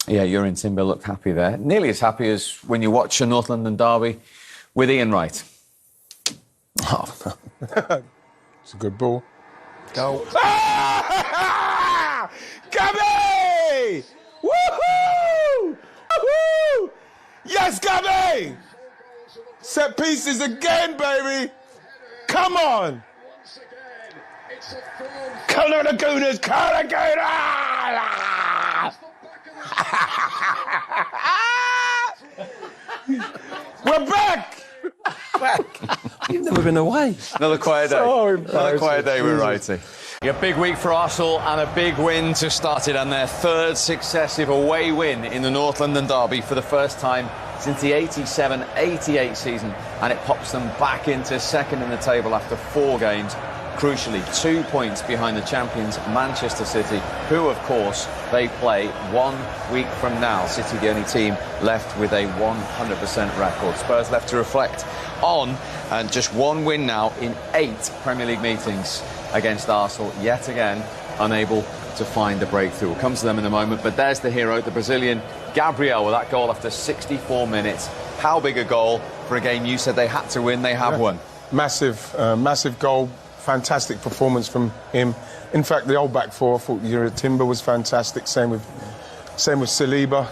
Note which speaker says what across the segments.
Speaker 1: Yeah, you're in Timber, look happy there. Nearly as happy as when you watch a North London derby with Ian Wright.
Speaker 2: Oh. It's a good ball.
Speaker 3: Go. Ah! Gabby! Woohoo! Woohoo! Yes, Gabby! Set pieces again, baby! Come on! Colour Lagunas, Colour Lagunas! We're back!
Speaker 4: You've never been away.
Speaker 1: Another quiet day. Another quiet day with Wrighty. A big week for Arsenal and a big win to start it, and their third successive away win in the North London derby for the first time since the 87-88 season, and it pops them back into second in the table after 4 games. Crucially, 2 points behind the champions Manchester City, who of course they play 1 week from now. City the only team left with a 100% record. Spurs left to reflect on, and just 1 win now in 8 Premier League meetings against Arsenal, yet again unable to find the breakthrough. We'll come to them in a moment, but there's the hero, the Brazilian Gabriel, with that goal after 64 minutes. How big a goal for a game you said they had to win, they have won.
Speaker 2: Massive, massive goal. Fantastic performance from him. In fact, the old back four, I thought Timber was fantastic. Same with Saliba.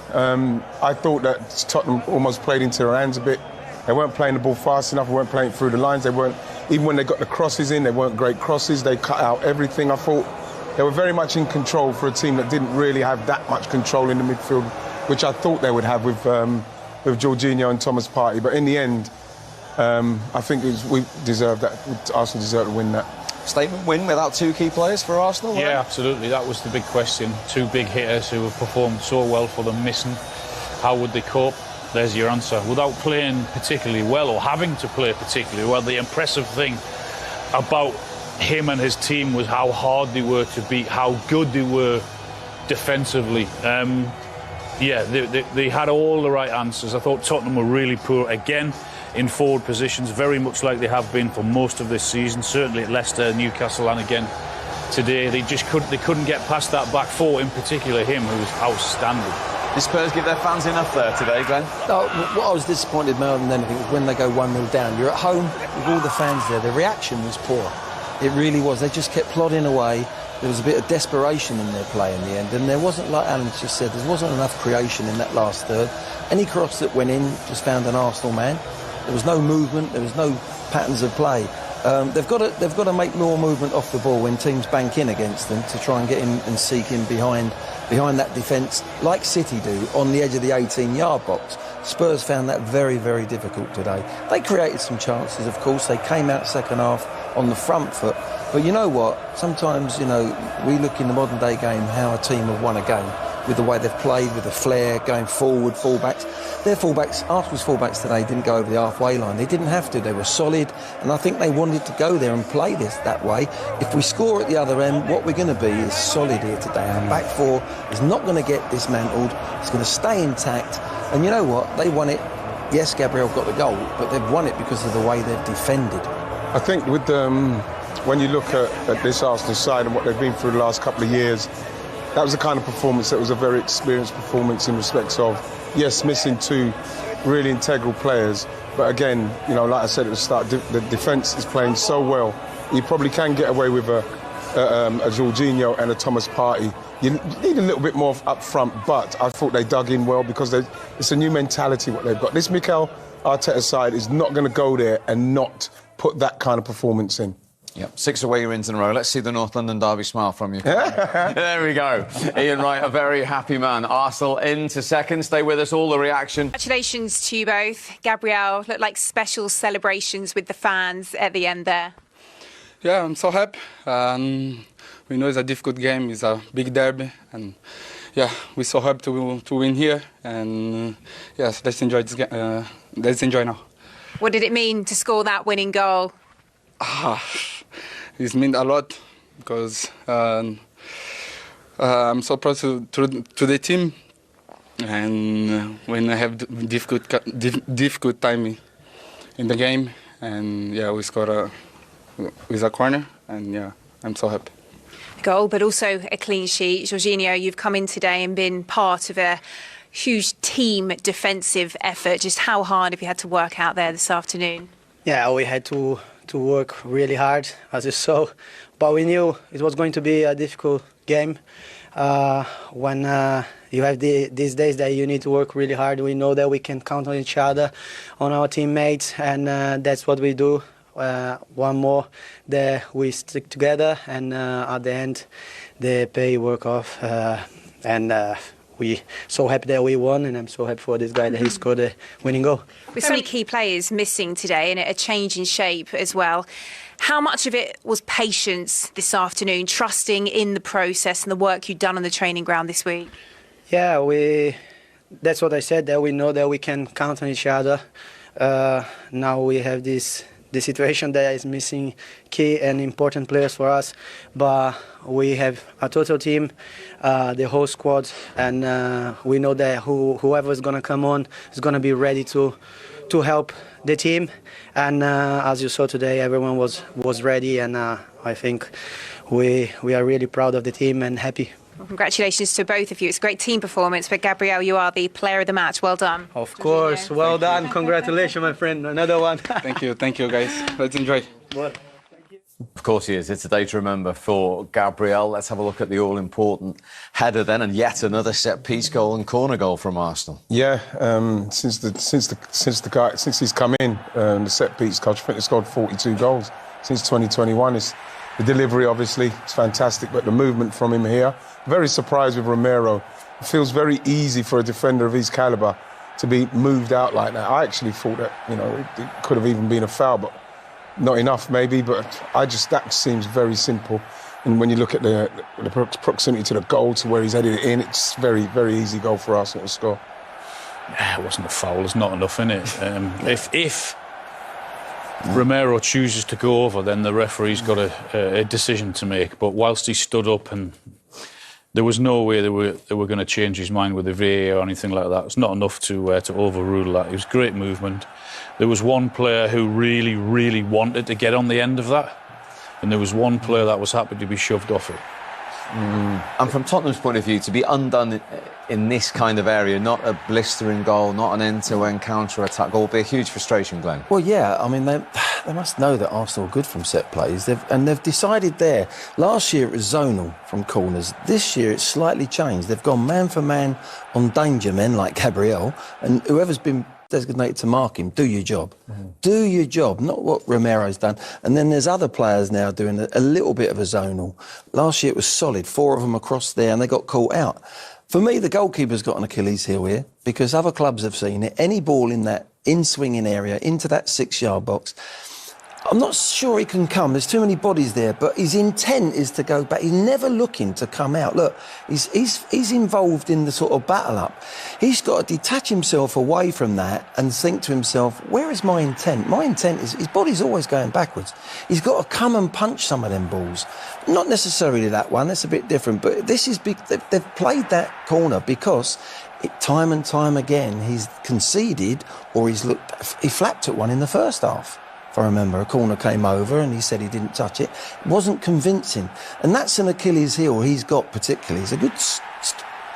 Speaker 2: I thought that Tottenham almost played into their hands a bit. They weren't playing the ball fast enough. They weren't playing through the lines. They weren't, even when they got the crosses in, they weren't great crosses. They cut out everything. I thought they were very much in control for a team that didn't really have that much control in the midfield, which I thought they would have with Jorginho and Thomas Partey. But in the end, I think we deserved that. Arsenal deserved to win that.
Speaker 1: Statement win without 2 key players for Arsenal?
Speaker 5: Yeah, absolutely. That was the big question. 2 big hitters who have performed so well for them missing. How would they cope? There's your answer. Without playing particularly well, or having to play particularly well, the impressive thing about him and his team was how hard they were to beat, how good they were defensively. They had all the right answers. I thought Tottenham were really poor again in forward positions, very much like they have been for most of this season, certainly at Leicester, Newcastle, and again today. They couldn't get past that back four, in particular him, who was outstanding.
Speaker 1: Did Spurs give their fans enough there today, Glenn?
Speaker 4: No, what I was disappointed more than anything was when they go 1-0 down. You're at home with all the fans there. The reaction was poor. It really was. They just kept plodding away. There was a bit of desperation in their play in the end, and there wasn't, like Alan just said, there wasn't enough creation in that last third. Any cross that went in just found an Arsenal man. There was no movement. There was no patterns of play. They've got to make more movement off the ball when teams bank in against them to try and get in and seek in behind that defence, like City do, on the edge of the 18-yard box. Spurs found that very, very difficult today. They created some chances, of course. They came out second half on the front foot. But you know what? Sometimes, we look in the modern-day game how a team have won a game with the way they've played, with the flair, going forward, fullbacks. Their fullbacks, Arsenal's fullbacks today didn't go over the halfway line. They didn't have to. They were solid, and I think they wanted to go there and play this that way. If we score at the other end, what we're going to be is solid here today. Our back four is not going to get dismantled. It's going to stay intact. And you know what? They won it. Yes, Gabriel got the goal, but they've won it because of the way they've defended.
Speaker 2: I think with when you look at this Arsenal side and what they've been through the last couple of years, that was the kind of performance that was a very experienced performance in respects of, yes, missing 2 really integral players. But again, like I said at the start, the defence is playing so well. You probably can get away with a Jorginho and a Thomas Partey. You need a little bit more up front, but I thought they dug in well because it's a new mentality what they've got. This Mikel Arteta side is not going to go there and not put that kind of performance in.
Speaker 1: Yep, 6 away wins in a row. Let's see the North London derby smile from you. There we go. Ian Wright, a very happy man. Arsenal into second. Stay with us, all the reaction.
Speaker 6: Congratulations to you both. Gabriel, looked like special celebrations with the fans at the end there.
Speaker 7: Yeah, I'm so happy. We know it's a difficult game. It's a big derby. And, yeah, we're so happy to win here. And, yes, let's enjoy this game. Let's enjoy now.
Speaker 6: What did it mean to score that winning goal?
Speaker 7: This meant a lot because I'm so proud to the team, and when I have difficult time in the game, and yeah, we scored with a corner, and yeah, I'm so happy.
Speaker 6: goal, but also a clean sheet. Jorginho, you've come in today and been part of a huge team defensive effort. Just how hard have you had to work out there this afternoon?
Speaker 8: Yeah, we had to work really hard, as you saw, but we knew it was going to be a difficult game. When you have these days that you need to work really hard, we know that we can count on each other, on our teammates, and that's what we do. One more that we stick together, and at the end, the pay work off, and we so happy that we won, and I'm so happy for this guy that he scored a winning goal.
Speaker 6: With so many key players missing today and a change in shape as well, how much of it was patience this afternoon, trusting in the process and the work you've done on the training ground this week?
Speaker 8: Yeah, that's what I said, that we know that we can count on each other. Now we have the situation that is missing key and important players for us, but we have a total team, the whole squad, and we know that whoever is going to come on is going to be ready to help the team. And as you saw today, everyone was ready, and I think we are really proud of the team and happy.
Speaker 6: Well, congratulations to both of you. It's a great team performance, but Gabriel, you are the player of the match. Well done.
Speaker 8: Of course, well done. Congratulations, my friend. Another one.
Speaker 7: Thank you, guys. Let's enjoy.
Speaker 1: Of course he is. It's a day to remember for Gabriel. Let's have a look at the all-important header then, and yet another set-piece goal and corner goal from Arsenal.
Speaker 2: Yeah, since he's come in, the set-piece coach, I think he's scored 42 goals since 2021. It's the delivery, obviously, it's fantastic, but the movement from him here. Very surprised with Romero. It feels very easy for a defender of his calibre to be moved out like that. I actually thought that, it could have even been a foul, but not enough maybe. But that seems very simple. And when you look at the proximity to the goal, to where he's headed it in, it's very, very easy goal for Arsenal to score.
Speaker 5: Yeah, it wasn't a foul. There's not enough in it. If Romero chooses to go over, then the referee's got a decision to make. But whilst he stood up, and there was no way they were going to change his mind with the VAR or anything like that. It's not enough to overrule that. It was great movement. There was one player who really, really wanted to get on the end of that, and there was one player that was happy to be shoved off it.
Speaker 1: And from Tottenham's point of view, to be undone in this kind of area, not a blistering goal, not an end-to-end counter-attack goal, will be a huge frustration, Glenn.
Speaker 4: Well, yeah, I mean, they must know that Arsenal are good from set plays. They've decided there. Last year it was zonal from corners. This year it's slightly changed. They've gone man for man on danger men like Gabriel, and whoever's been designated to mark him, do your job. Do your job, not what Romero's done. And then there's other players now doing a little bit of a zonal. Last year it was solid, 4 of them across there, and they got caught out. For me, the goalkeeper's got an Achilles heel here, because other clubs have seen it. Any ball in that in-swinging area, into that 6-yard box, I'm not sure he can come. There's too many bodies there, but his intent is to go back. He's never looking to come out. Look, he's involved in the sort of battle up. He's got to detach himself away from that and think to himself, where is my intent? My intent is, his body's always going backwards. He's got to come and punch some of them balls. Not necessarily that one, that's a bit different, but this is big. They've played that corner because time and time again he's conceded, or he flapped at one in the first half. If I remember, a corner came over and he said he didn't touch it. It wasn't convincing. And that's an Achilles heel he's got particularly. He's a good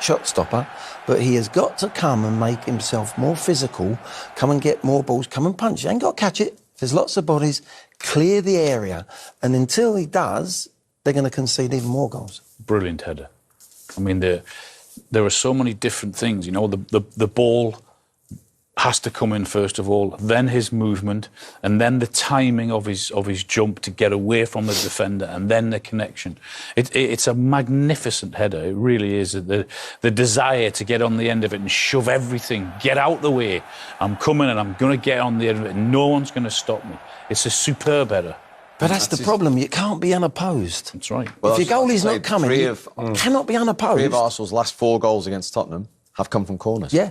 Speaker 4: shot stopper, but he has got to come and make himself more physical, come and get more balls, come and punch. You ain't got to catch it. There's lots of bodies. Clear the area. And until he does, they're going to concede even more goals.
Speaker 5: Brilliant header. I mean, there are so many different things. The ball has to come in first of all, then his movement, and then the timing of his jump to get away from the defender, and then the connection. It's a magnificent header. It really is. The desire to get on the end of it and shove everything, get out the way. I'm coming and I'm going to get on the end of it, and no one's going to stop me. It's a superb header.
Speaker 4: But that's the problem. You can't be unopposed.
Speaker 5: That's right.
Speaker 4: If your goalie's not coming, you cannot be unopposed.
Speaker 1: 3 of Arsenal's last 4 goals against Tottenham have come from corners.
Speaker 4: Yeah.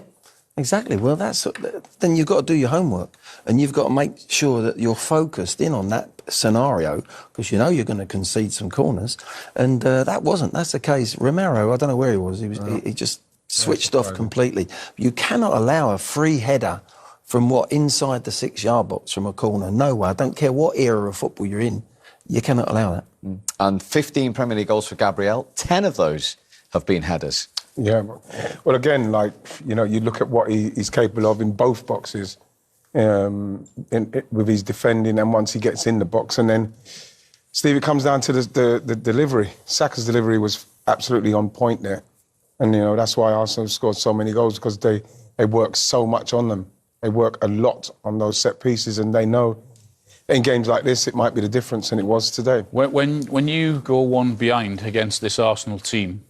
Speaker 4: Exactly. Well, then you've got to do your homework, and you've got to make sure that you're focused in on that scenario, because you're going to concede some corners, and that wasn't. That's the case. Romero, I don't know where he was. He just switched off completely. You cannot allow a free header from inside the 6-yard box from a corner. No way. I don't care what era of football you're in. You cannot allow that.
Speaker 1: And 15 Premier League goals for Gabriel. 10 of those have been headers.
Speaker 2: Yeah, well, again, like, you know, you look at what he's capable of in both boxes, with his defending and once he gets in the box. And then, Steve, it comes down to the delivery. Saka's delivery was absolutely on point there. And, you know, that's why Arsenal scored so many goals, because they work so much on them. They work a lot on those set pieces, and they know in games like this it might be the difference, and it was today.
Speaker 5: When you go one behind against this Arsenal team,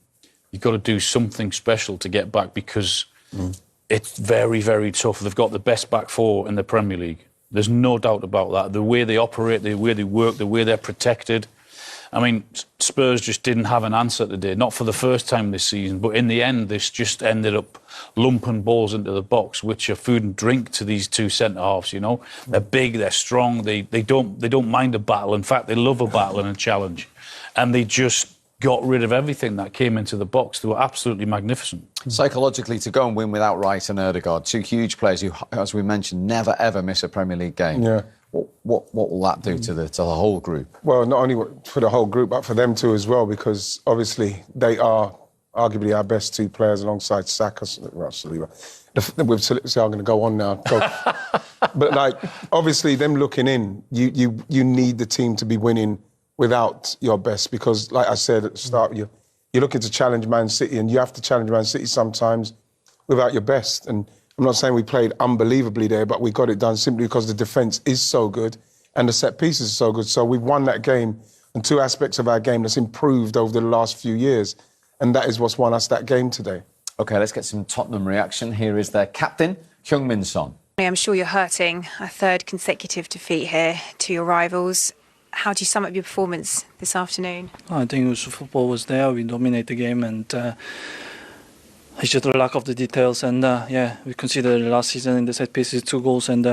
Speaker 5: you've got to do something special to get back, because it's very, very tough. They've got the best back four in the Premier League. There's no doubt about that. The way they operate, the way they work, the way they're protected. I mean, Spurs just didn't have an answer today, not for the first time this season, but in the end, this just ended up lumping balls into the box, which are food and drink to these two centre-halves, you know. They're big, they're strong, they don't mind a battle. In fact, they love a battle and a challenge. And they just got rid of everything that came into the box. They were absolutely magnificent.
Speaker 1: Psychologically, to go and win without Wright and Ødegaard, two huge players who, as we mentioned, never, ever miss a Premier League game.
Speaker 2: Yeah.
Speaker 1: What will that do to the whole group?
Speaker 2: Well, not only for the whole group, but for them too as well, because obviously they are arguably our best two players alongside Saka. Well, Saliba. With Saliba, I'm going to go on now. But like, obviously, them looking in, you need the team to be winning without your best, because, like I said at the start, you're looking to challenge Man City, and you have to challenge Man City sometimes without your best. And I'm not saying we played unbelievably there, but we got it done simply because the defence is so good and the set pieces are so good. So we've won that game, and two aspects of our game that's improved over the last few years, and that is what's won us that game today. OK, let's get some Tottenham reaction. Here is their captain, Heung-min Son.
Speaker 6: I'm sure you're hurting. A third consecutive defeat here to your rivals. How do you sum up your performance this afternoon?
Speaker 9: I think football was there. We dominate the game, and it's just the lack of the details. And we considered last season in the set pieces 2 goals, and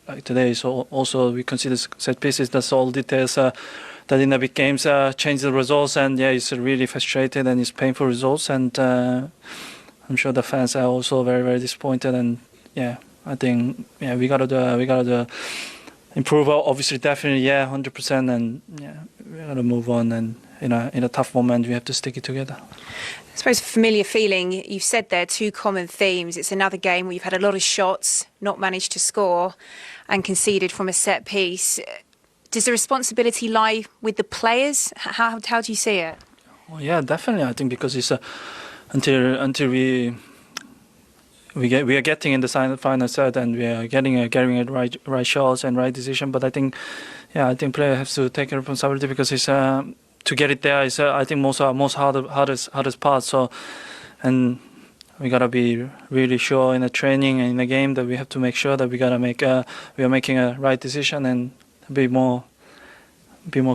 Speaker 9: like today, so also we consider set pieces. That's all details that in the big games change the results. And it's really frustrated, and it's painful results. And I'm sure the fans are also very, very disappointed. And I think we gotta improve. Obviously, definitely, 100%. And we gotta move on. And in a tough moment, we have to stick it together.
Speaker 6: I suppose a familiar feeling, you've said there, 2 common themes. It's another game where you've had a lot of shots, not managed to score, and conceded from a set piece. Does the responsibility lie with the players? How do you see it?
Speaker 9: Well, yeah, definitely. I think because it's until we are getting in the final set, and we are getting right shots and right decision. But I think player has to take responsibility, because it's to get it there is I think most hardest part. So, and we gotta be really sure in the training and in the game that we have to make sure that we are making a right decision and be more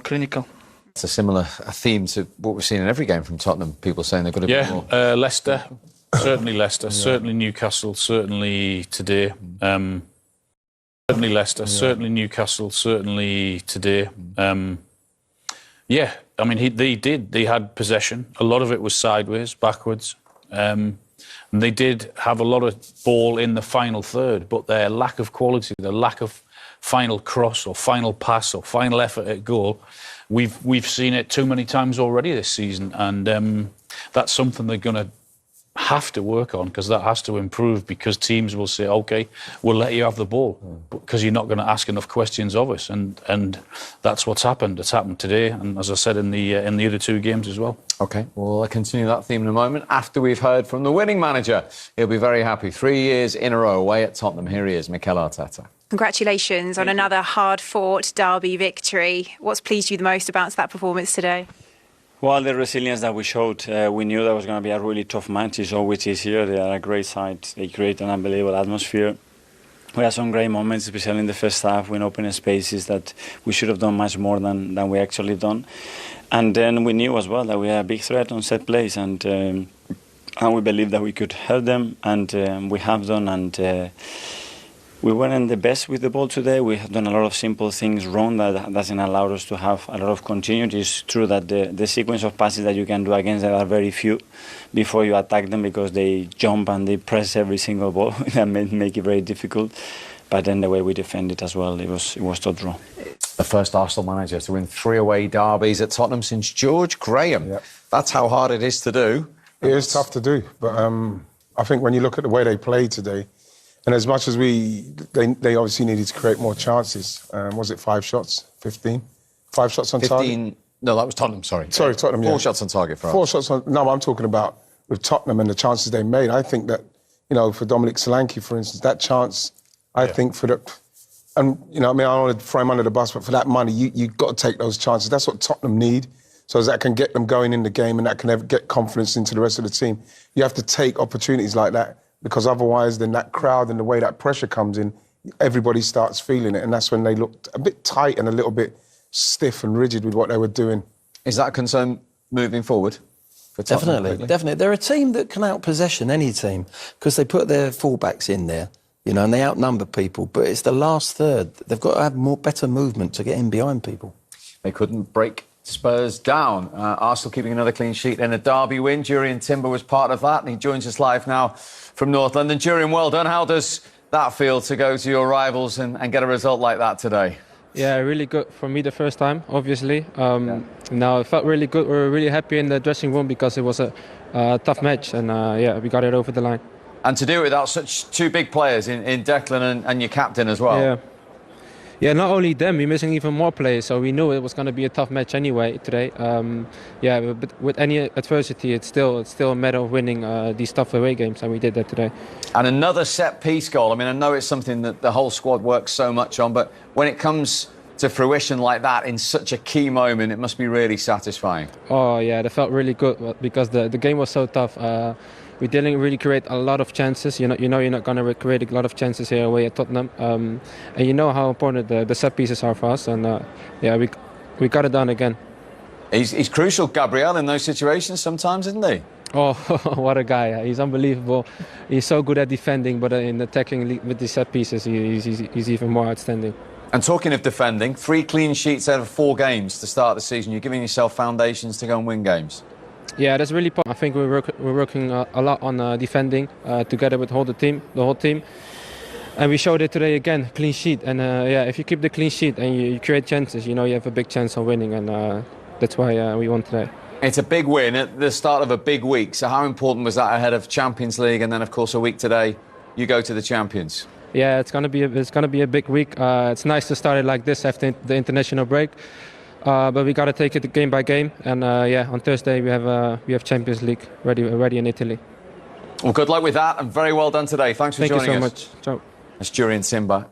Speaker 9: clinical.
Speaker 1: It's a similar theme to what we've seen in every game from Tottenham. People saying they've got to be more.
Speaker 5: Leicester, certainly Leicester, certainly Newcastle, certainly today. Certainly Leicester, certainly Newcastle, certainly today. I mean, they had possession. A lot of it was sideways, backwards. And they did have a lot of ball in the final third, but their lack of quality, their lack of final cross or final pass or final effort at goal, we've seen it too many times already this season. And that's something they're going to have to work on, because that has to improve, because teams will say, OK, we'll let you have the ball because you're not going to ask enough questions of us. And that's what's happened. It's happened today, and as I said, in the other 2 games as well.
Speaker 1: OK, well, I'll continue that theme in a moment after we've heard from the winning manager. He'll be very happy. 3 years in a row away at Tottenham. Here he is, Mikel Arteta.
Speaker 6: Congratulations on another hard-fought derby victory. What's pleased you the most about that performance today?
Speaker 10: Well, the resilience that we showed. We knew that was going to be a really tough match. It's always easier. They are a great side. They create an unbelievable atmosphere. We had some great moments, especially in the first half, when open spaces that we should have done much more than we actually done. And then we knew as well that we had a big threat on set plays, and we believed that we could help them, and we have done. And we weren't the best with the ball today. We have done a lot of simple things wrong that doesn't allow us to have a lot of continuity. It's true that the sequence of passes that you can do against them are very few before you attack them, because they jump and they press every single ball and make it very difficult. But then the way we defend it as well, it was totally wrong.
Speaker 1: The first Arsenal manager to win 3 away derbies at Tottenham since George Graham.
Speaker 2: Yep.
Speaker 1: That's how hard it is to do.
Speaker 2: It is tough to do, but I think when you look at the way they played today, and as much as they obviously needed to create more chances. Was it 5 shots? 15? 5 shots on
Speaker 1: 15,
Speaker 2: target?
Speaker 1: No, that was Tottenham, sorry.
Speaker 2: Sorry, Tottenham,
Speaker 1: 4 shots on target for us.
Speaker 2: 4 shots on... No, I'm talking about with Tottenham and the chances they made. I think that, for Dominic Solanke, for instance, that chance, I think for the... And, I don't want to throw him under the bus, but for that money, you've got to take those chances. That's what Tottenham need, so that can get them going in the game and that can get confidence into the rest of the team. You have to take opportunities like that, because otherwise then that crowd and the way that pressure comes in, everybody starts feeling it, and that's when they looked a bit tight and a little bit stiff and rigid with what they were doing.
Speaker 1: Is that a concern moving forward for Tottenham?
Speaker 4: Definitely. They're a team that can out-possession any team because they put their fullbacks in there, and they outnumber people, but it's the last third. They've got to have better movement to get in behind people.
Speaker 1: They couldn't break Spurs down. Arsenal keeping another clean sheet in a derby win. Jurrien Timber was part of that, and he joins us live now from North London. Jurrien, well done. How does that feel to go to your rivals and get a result like that today?
Speaker 11: Yeah, really good for me the first time, obviously. Now, it felt really good. We were really happy in the dressing room because it was a tough match, and we got it over the line. And
Speaker 1: to do it without such 2 big players in Declan and your captain as well.
Speaker 11: Yeah, not only them, we're missing even more players, so we knew it was going to be a tough match anyway today. But with any adversity, it's still a matter of winning these tough away games, and we did that today.
Speaker 1: And another set-piece goal. I mean, I know it's something that the whole squad works so much on, but when it comes to fruition like that in such a key moment, it must be really satisfying.
Speaker 11: Oh, yeah, that felt really good because the game was so tough. We didn't really create a lot of chances. You're not going to create a lot of chances here away at Tottenham. And you know how important the set pieces are for us. And we got it done again.
Speaker 1: He's crucial, Gabriel, in those situations sometimes, isn't he?
Speaker 11: Oh, what a guy. He's unbelievable. He's so good at defending, but in attacking with the set pieces, he's even more outstanding.
Speaker 1: And talking of defending, 3 clean sheets out of 4 games to start the season. You're giving yourself foundations to go and win games.
Speaker 11: Yeah, that's really important. I think we're working a lot on defending together with the whole team. And we showed it today again, clean sheet. And if you keep the clean sheet and you create chances, you have a big chance of winning. And that's why we won today.
Speaker 1: It's a big win at the start of a big week. So how important was that ahead of Champions League? And then, of course, a week today, you go to the Champions.
Speaker 11: Yeah, it's gonna be a big week. It's nice to start it like this after the international break. But we got to take it game by game, and on Thursday we have Champions League ready in Italy.
Speaker 1: Well, good luck with that, and very well done today. Thanks for joining us.
Speaker 11: Thank you so much. Ciao.
Speaker 1: That's Jurrien Timber.